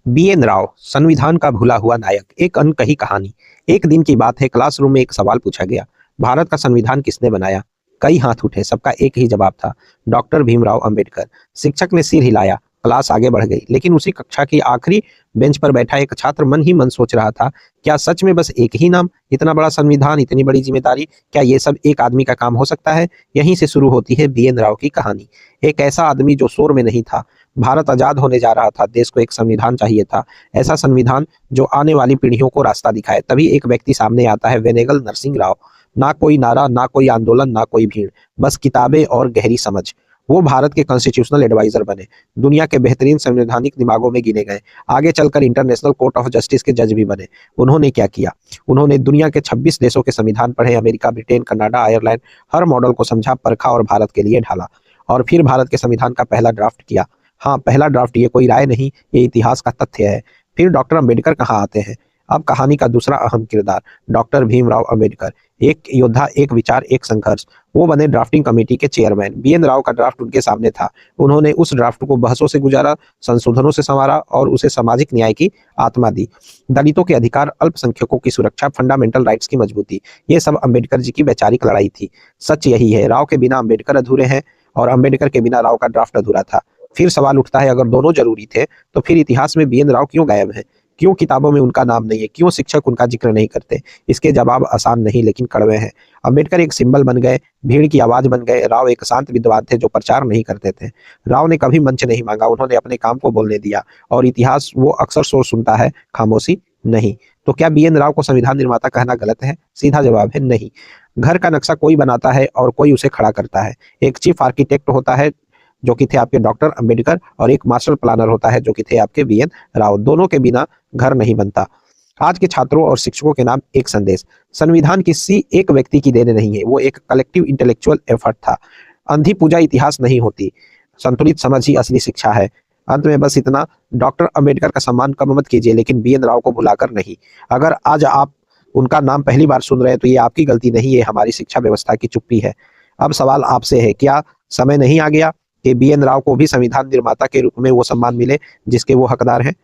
BN Rao, संविधान का भूला हुआ नायक, एक अनकही कहानी। एक दिन की बात है, क्लासरूम में एक सवाल पूछा गया, भारत का संविधान किसने बनाया? कई हाथ उठे, सबका एक ही जवाब था, डॉक्टर भीमराव अंबेडकर। शिक्षक ने सिर हिलाया, क्लास आगे बढ़ गई, लेकिन उसी कक्षा की आखिरी बेंच पर बैठा एक छात्र मन ही मन सोच रहा था, क्या सच में बस एक ही नाम, इतना बड़ा संविधान, इतनी बड़ी जिम्मेदारी, क्या ये सब एक आदमी का काम हो सकता है? यहीं से शुरू होती है बीएन राव की कहानी। एक ऐसा आदमी जो शोर में नहीं था। भारत आजाद होने जा रहा था, देश को एक संविधान चाहिए था, ऐसा संविधान जो आने वाली पीढ़ियों को रास्ता दिखाए। तभी एक व्यक्ति सामने आता है, वेनेगल नरसिंह राव। ना कोई नारा, ना कोई आंदोलन, ना कोई भीड़, बस किताबें और गहरी समझ। वो भारत के कॉन्स्टिट्यूशनल एडवाइजर बने, दुनिया के बेहतरीन संवैधानिक दिमागों में गिने गए, आगे चलकर इंटरनेशनल कोर्ट ऑफ जस्टिस के जज भी बने। उन्होंने क्या किया? उन्होंने दुनिया के 26 देशों के संविधान पढ़े, अमेरिका, ब्रिटेन, कनाडा, आयरलैंड, हर मॉडल को समझा, परखा और भारत के लिए ढाला। और फिर भारत के संविधान का पहला ड्राफ्ट किया। हाँ, पहला ड्राफ्ट, ये कोई राय नहीं, ये इतिहास का तथ्य है। फिर डॉक्टर अंबेडकर कहाँ आते हैं? अब कहानी का दूसरा अहम किरदार, डॉक्टर भीमराव अंबेडकर। एक योद्धा, एक विचार, एक संघर्ष। वो बने ड्राफ्टिंग कमेटी के चेयरमैन। बीएन राव का ड्राफ्ट उनके सामने था। उन्होंने उस ड्राफ्ट को बहसों से गुजारा, संशोधनों से संवारा और उसे सामाजिक न्याय की आत्मा दी। दलितों के अधिकार, अल्पसंख्यकों की सुरक्षा, फंडामेंटल राइट्स की मजबूती, ये सब अंबेडकर जी की वैचारिक लड़ाई थी। सच यही है, राव के बिना अंबेडकर अधूरे हैं और अंबेडकर के बिना राव का ड्राफ्ट अधूरा था। फिर सवाल उठता है, अगर दोनों जरूरी थे तो फिर इतिहास में बीएन राव क्यों गायब है? क्यों किताबों में उनका नाम नहीं है? क्यों शिक्षक उनका जिक्र नहीं करते? इसके जवाब आसान नहीं लेकिन कड़वे हैं। अंबेडकर एक सिंबल बन गए, भीड़ की आवाज बन गए। राव एक शांत विद्वान थे जो प्रचार नहीं करते थे। राव ने कभी मंच नहीं मांगा, उन्होंने अपने काम को बोलने दिया। और इतिहास वो अक्सर सोच सुनता है, खामोशी नहीं। तो क्या बीएन राव को संविधान निर्माता कहना गलत है? सीधा जवाब है नहीं। घर का नक्शा कोई बनाता है और कोई उसे खड़ा करता है। एक चीफ आर्किटेक्ट होता है जो कि थे आपके डॉक्टर अंबेडकर, और एक मास्टर प्लानर होता है जो कि थे आपके बीएन राव। दोनों के बिना घर नहीं बनता। आज के छात्रों और शिक्षकों के नाम एक संदेश, संविधान किसी एक व्यक्ति की देन नहीं है, वो एक कलेक्टिव इंटेलेक्चुअल एफर्ट था। अंधी पूजा इतिहास नहीं होती, संतुलित समझ ही असली शिक्षा है। अंत में बस इतना, डॉक्टर अंबेडकर का सम्मान कम मत कीजिए, लेकिन बीएन राव को भुलाकर नहीं। अगर आज आप उनका नाम पहली बार सुन रहे हैं तो ये आपकी गलती नहीं है, हमारी शिक्षा व्यवस्था की चुप्पी है। अब सवाल आपसे है, क्या समय नहीं आ गया कि बीएन राव को भी संविधान निर्माता के रूप में वो सम्मान मिले जिसके वो हकदार हैं?